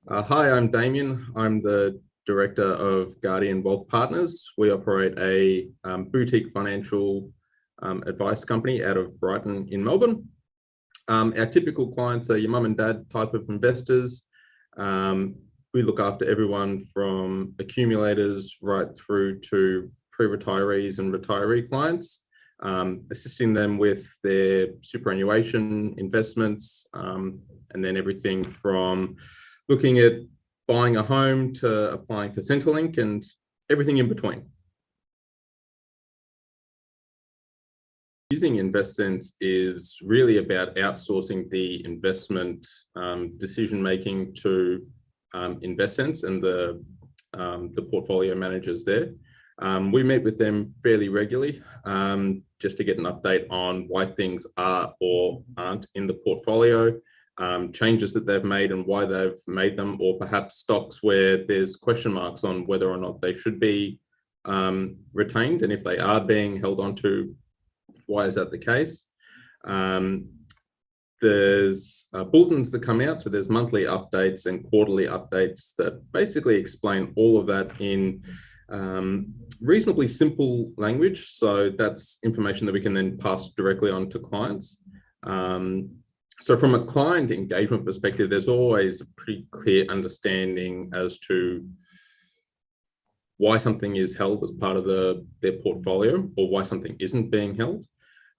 Hi, I'm Damien. I'm the Director of Guardian Wealth Partners. We operate a boutique financial advice company out of Brighton in Melbourne. Our typical clients are your mum and dad type of investors. We look after everyone from accumulators right through to pre-retirees and retiree clients, assisting them with their superannuation investments, and then everything from looking at buying a home to applying for Centrelink and everything in between. Using Investsense is really about outsourcing the investment decision-making to Investsense and the portfolio managers there. We meet with them fairly regularly just to get an update on why things are or aren't in the portfolio, changes that they've made and why they've made them, or perhaps stocks where there's question marks on whether or not they should be retained, and if they are being held onto, why is that the case? There's bulletins that come out, so there's monthly updates and quarterly updates that basically explain all of that in reasonably simple language. So that's information that we can then pass directly on to clients. So from a client engagement perspective, there's always a pretty clear understanding as to why something is held as part of their portfolio or why something isn't being held.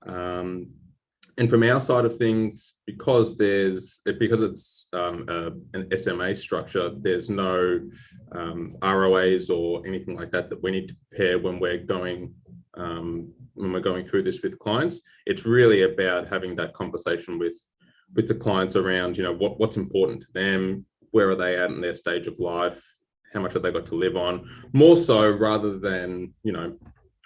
And from our side of things, because it's an SMA structure, there's no ROAs or anything like that that we need to prepare when we're going through this with clients. It's really about having that conversation with the clients around, what's important to them, where are they at in their stage of life, how much have they got to live on, more so rather than,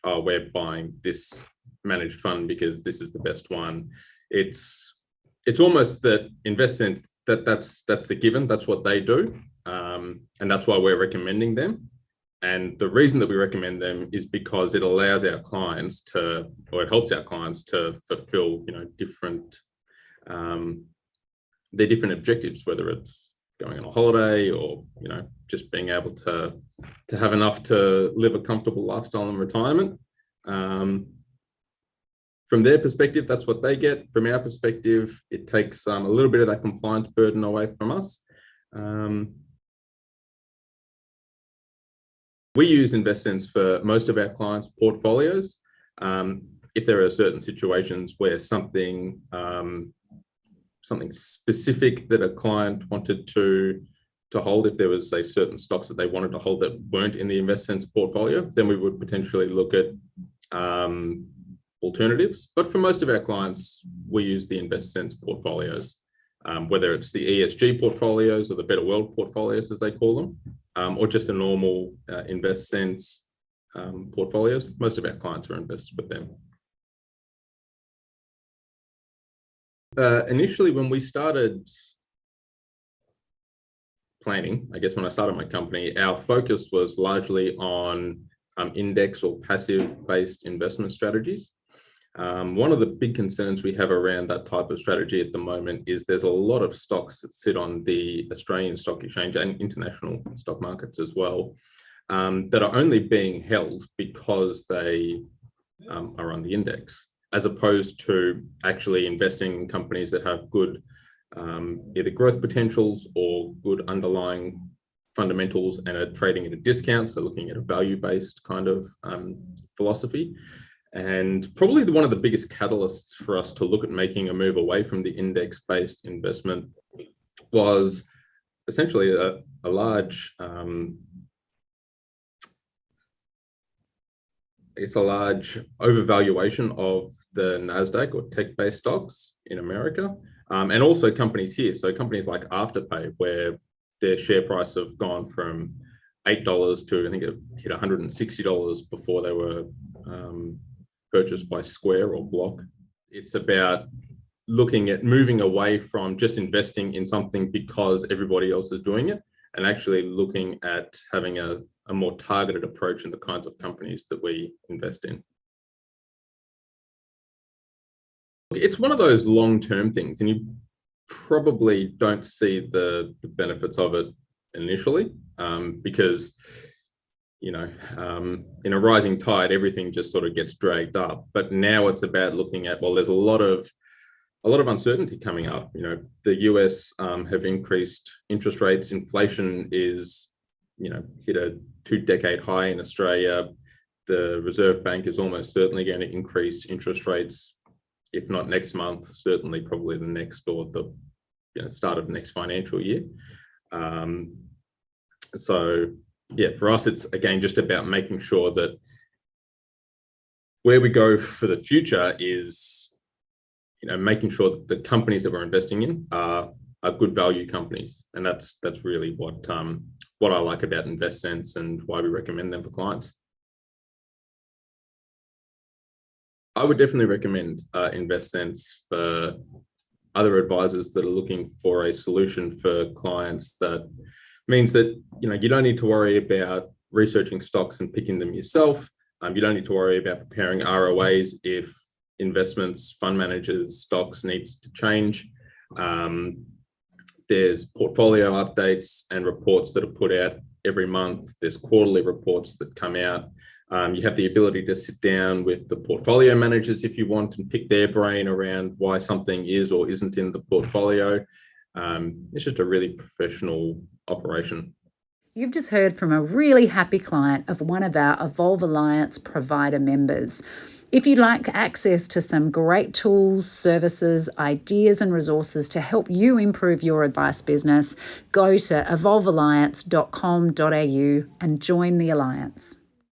oh, we're buying this managed fund because this is the best one. It's almost that Investsense, that's the given, that's what they do, and that's why we're recommending them. And the reason that we recommend them is because it allows our clients to, or it helps our clients to fulfill, their different objectives, whether it's going on a holiday or, just being able to have enough to live a comfortable lifestyle in retirement. From their perspective, that's what they get. From our perspective, it takes a little bit of that compliance burden away from us. We use Investsense for most of our clients' portfolios. If there are certain situations where something specific that a client wanted to hold, if there was certain stocks that they wanted to hold that weren't in the Investsense portfolio, then we would potentially look at alternatives. But for most of our clients, we use the Investsense portfolios, whether it's the ESG portfolios or the Better World portfolios, as they call them, or just a normal Investsense portfolios. Most of our clients are invested with them. Initially, when we started planning, I guess when I started my company, our focus was largely on index or passive-based investment strategies. One of the big concerns we have around that type of strategy at the moment is there's a lot of stocks that sit on the Australian Stock Exchange and international stock markets as well, that are only being held because they are on the index, as opposed to actually investing in companies that have good either growth potentials or good underlying fundamentals and are trading at a discount, so looking at a value-based kind of philosophy. And probably one of the biggest catalysts for us to look at making a move away from the index-based investment was essentially a large overvaluation of the NASDAQ or tech-based stocks in America, and also companies here. So companies like Afterpay, where their share price have gone from $8 to, I think it hit $160 before they were purchased by Square or Block. It's about looking at moving away from just investing in something because everybody else is doing it, and actually looking at having a more targeted approach in the kinds of companies that we invest in. It's one of those long-term things, and you probably don't see the benefits of it initially, because in a rising tide, everything just sort of gets dragged up. But now it's about looking at, well, there's a lot of uncertainty coming up. The US have increased interest rates. Inflation is, hit a 2-decade high in Australia. The Reserve Bank is almost certainly going to increase interest rates, if not next month, certainly probably the next or the start of next financial year. So yeah, for us, it's again just about making sure that where we go for the future is, making sure that the companies that we're investing in are good value companies, and that's really what I like about Investsense and why we recommend them for clients. I would definitely recommend Investsense for other advisors that are looking for a solution for clients. That means that you don't need to worry about researching stocks and picking them yourself. You don't need to worry about preparing ROAs if investments, fund managers, stocks needs to change. There's portfolio updates and reports that are put out every month. There's quarterly reports that come out. You have the ability to sit down with the portfolio managers if you want and pick their brain around why something is or isn't in the portfolio. It's just a really professional operation. You've just heard from a really happy client of one of our Evolve Alliance provider members. If you'd like access to some great tools, services, ideas and resources to help you improve your advice business, go to evolvealliance.com.au and join the Alliance.